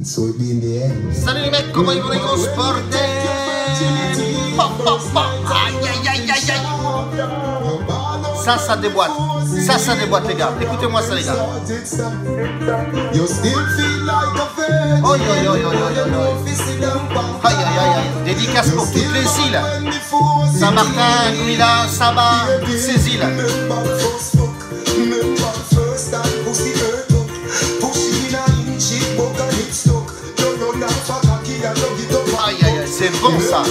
Salut les mecs, comment ils vont les grosses portes? Aïe aïe aïe aïe aïe. Ça déboîte. Ça déboîte les gars. Écoutez-moi ça les gars. Oh yo yo yo yo yo yo. Aïe aïe aïe aïe. Dédicace pour toutes les îles. Saint-Martin, Gouila, Saba, toutes ces îles. Aïe aïe aïe, c'est bon ça.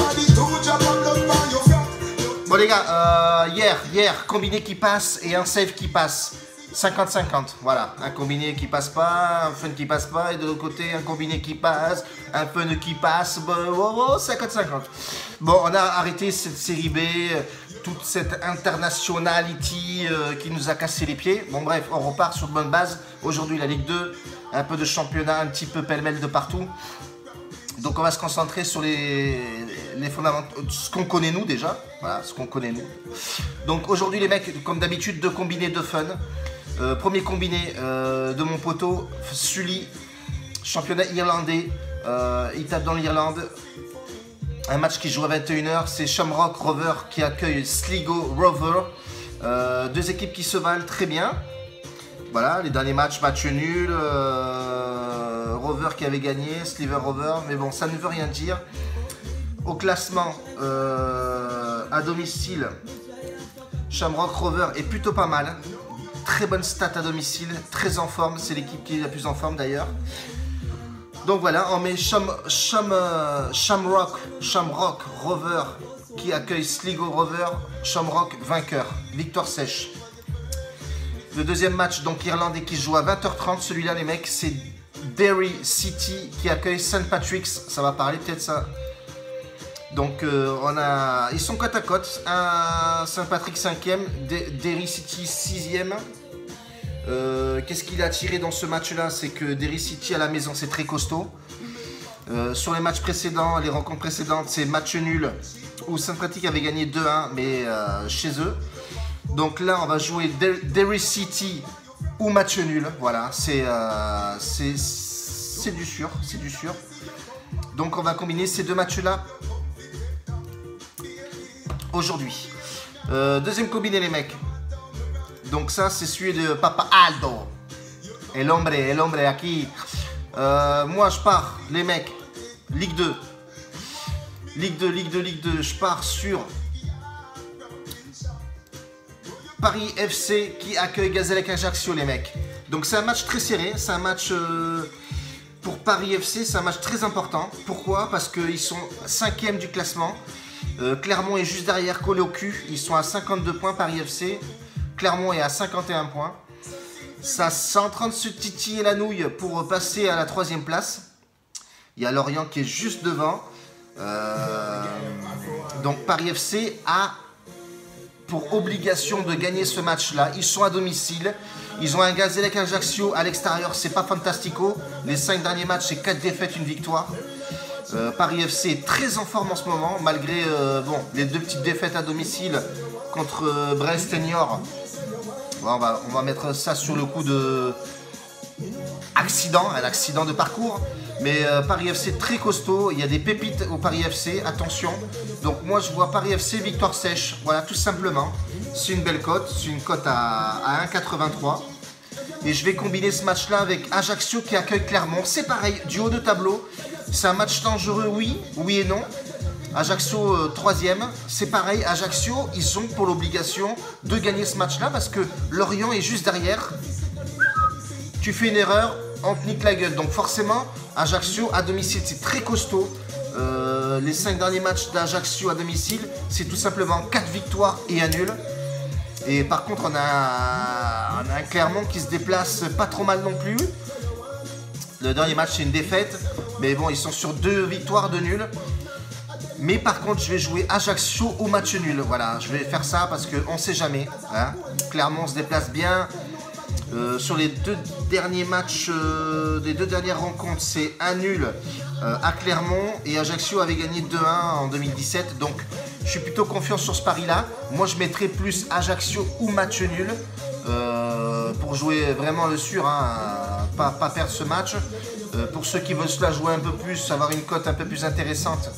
Bon les gars, hier, combiné qui passe et un save qui passe. 50-50, voilà. Un combiné qui passe pas, un fun qui passe pas, et de l'autre côté, un combiné qui passe, un fun qui passe, 50-50. Bon, on a arrêté cette série B, toute cette internationality qui nous a cassé les pieds. Bon bref, on repart sur de bonnes bases. Aujourd'hui, la Ligue 2, un peu de championnat, un petit peu pêle-mêle de partout. Donc on va se concentrer sur les fondamentaux, ce qu'on connaît nous déjà, voilà, ce qu'on connaît nous. Donc aujourd'hui les mecs, comme d'habitude, deux combinés de fun. Premier combiné de mon poteau, Sully, championnat irlandais, il tape dans l'Irlande. Un match qui joue à 21 h, c'est Shamrock Rover qui accueille Sligo Rover. Deux équipes qui se valent très bien. Voilà, les derniers matchs, match nul. Rover qui avait gagné, Sliver Rover, mais bon, ça ne veut rien dire. Au classement, à domicile, Shamrock Rover est plutôt pas mal. Très bonne stat à domicile, très en forme, c'est l'équipe qui est la plus en forme d'ailleurs. Donc voilà, on met Shamrock Rover qui accueille Sligo Rover, Shamrock vainqueur, victoire sèche. Le deuxième match, donc irlandais, qui se joue à 20 h 30, celui-là les mecs, c'est Derry City qui accueille St. Patrick's, ça va parler peut-être ça. Donc ils sont côte à côte, un St. Patrick 5e, Derry City 6e. Qu'est-ce qu'il a tiré dans ce match-là? C'est que Derry City à la maison c'est très costaud. Sur les matchs précédents, les rencontres précédentes, c'est match nul où St. Patrick avait gagné 2-1 mais chez eux. Donc là on va jouer Derry City ou match nul, voilà, c'est du sûr, c'est du sûr. Donc on va combiner ces deux matchs-là aujourd'hui. Deuxième combiné les mecs. Donc ça c'est celui de Papa Aldo. El hombre aquí. Moi je pars les mecs, Ligue 2. Ligue 2, je pars sur Paris FC qui accueille Gazélec Ajaccio les mecs. Donc c'est un match très serré, c'est un match pour Paris FC, c'est un match très important. Pourquoi? Parce qu'ils sont 5e du classement. Clermont est juste derrière, collé au cul. Ils sont à 52 points Paris FC. Clermont est à 51 points. Ça c'est en train de se titiller la nouille pour passer à la 3e place. Il y a Lorient qui est juste devant. Donc Paris FC a pour obligation de gagner ce match-là. Ils sont à domicile. Ils ont un Gazélec Ajaccio à l'extérieur. C'est pas fantastico. Les 5 derniers matchs, c'est 4 défaites, une victoire. Paris FC est très en forme en ce moment, malgré les 2 petites défaites à domicile contre Brest et Niort. Bon, on va mettre ça sur le coup de un accident de parcours. Mais Paris FC très costaud, il y a des pépites au Paris FC, attention. Donc moi je vois Paris FC victoire sèche, voilà tout simplement. C'est une belle cote, c'est une cote à 1,83. Et je vais combiner ce match-là avec Ajaccio qui accueille Clermont. C'est pareil, du haut de tableau. C'est un match dangereux, oui et non. Ajaccio 3e, c'est pareil, Ajaccio, ils ont pour l'obligation de gagner ce match-là parce que Lorient est juste derrière. Tu fais une erreur, on te nique la gueule. Donc forcément, Ajaccio à domicile, c'est très costaud. Les 5 derniers matchs d'Ajaccio à domicile, c'est tout simplement 4 victoires et un nul. Et par contre, on a un Clermont qui se déplace pas trop mal non plus. Le dernier match, c'est une défaite. Mais bon, ils sont sur 2 victoires, 2 nuls. Mais par contre, je vais jouer Ajaccio au match nul. Voilà, je vais faire ça parce qu'on ne sait jamais. Hein. Clermont se déplace bien. Sur les 2 derniers matchs des 2 dernières rencontres, c'est un nul à Clermont et Ajaccio avait gagné 2-1 en 2017. Donc je suis plutôt confiant sur ce pari-là. Moi je mettrais plus Ajaccio ou match nul pour jouer vraiment le sûr, hein, pas perdre ce match. Pour ceux qui veulent se la jouer un peu plus, avoir une cote un peu plus intéressante,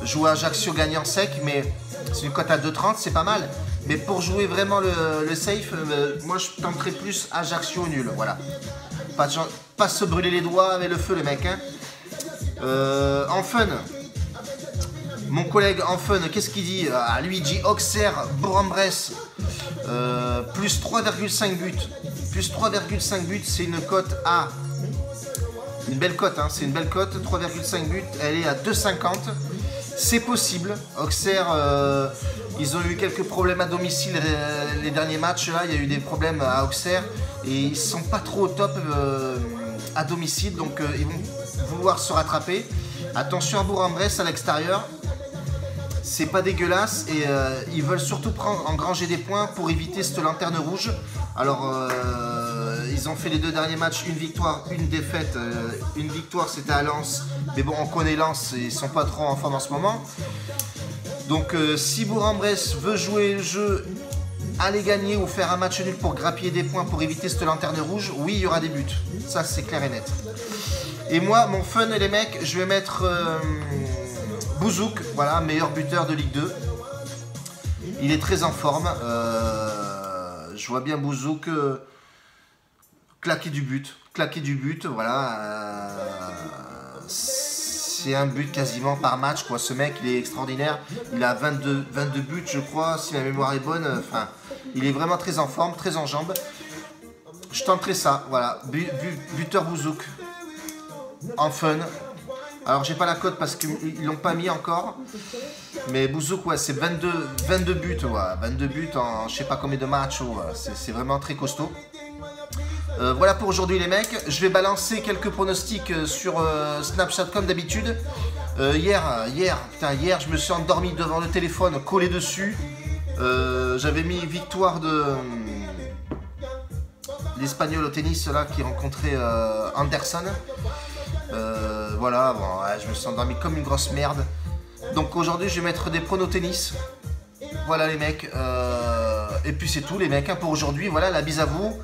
jouer Ajaccio gagnant sec, mais c'est une cote à 2,30, c'est pas mal. Mais pour jouer vraiment le safe, moi je tenterais plus Ajaccio nul, voilà. Pas se brûler les doigts avec le feu les mecs. Hein. En fun, mon collègue en fun, qu'est-ce qu'il dit? Lui il dit Auxerre, Bourg-en-Bresse, plus 3,5 buts. Plus 3,5 buts, c'est une cote à... Une belle cote, hein, c'est une belle cote, 3,5 buts, elle est à 2,50. C'est possible. Auxerre, ils ont eu quelques problèmes à domicile les derniers matchs. Là, il y a eu des problèmes à Auxerre et ils sont pas trop au top à domicile, donc ils vont vouloir se rattraper. Attention à Bourg-en-Bresse à l'extérieur. C'est pas dégueulasse et ils veulent surtout engranger des points pour éviter cette lanterne rouge. Alors ils ont fait les 2 derniers matchs, une victoire, une défaite. Une victoire c'était à Lens, mais bon on connaît Lens, ils sont pas trop en forme en ce moment. Donc si Bourg-en-Bresse veut jouer le jeu, aller gagner ou faire un match nul pour grappiller des points pour éviter cette lanterne rouge, oui il y aura des buts. Ça c'est clair et net. Et moi mon fun les mecs, je vais mettre... Bouzouk, voilà, meilleur buteur de Ligue 2. Il est très en forme. Je vois bien Bouzouk claquer du but, voilà. C'est un but quasiment par match, quoi. Ce mec, il est extraordinaire. Il a 22 buts, je crois, si ma mémoire est bonne. Enfin, il est vraiment très en forme, très en jambes. Je tenterai ça, voilà. Buteur Bouzouk. En fun. Alors j'ai pas la cote parce qu'ils l'ont pas mis encore. Mais Bouzouk, ouais, c'est 22 buts, ouais. 22 buts en je sais pas combien de matchs, ouais. C'est vraiment très costaud. Voilà pour aujourd'hui les mecs. Je vais balancer quelques pronostics sur Snapchat comme d'habitude. Hier, je me suis endormi devant le téléphone, collé dessus. J'avais mis victoire de l'Espagnol au tennis là qui rencontrait Anderson. Voilà, bon, ouais, je me suis endormi comme une grosse merde. Donc aujourd'hui je vais mettre des pronos tennis. Voilà les mecs. Et puis c'est tout les mecs hein, pour aujourd'hui. Voilà, la bise à vous.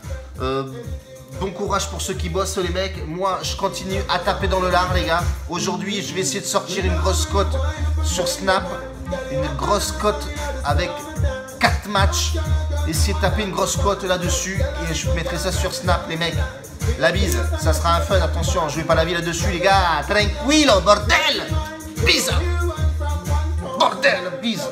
Bon courage pour ceux qui bossent les mecs. Moi je continue à taper dans le lard les gars. Aujourd'hui je vais essayer de sortir une grosse cote sur Snap. Une grosse cote avec 4 matchs. Essayer de taper une grosse cote là-dessus. Et je mettrai ça sur Snap les mecs. La bise, ça sera un fun, attention, je vais pas la vie là-dessus les gars. Tranquillo, bordel. Bise. Bordel, bise.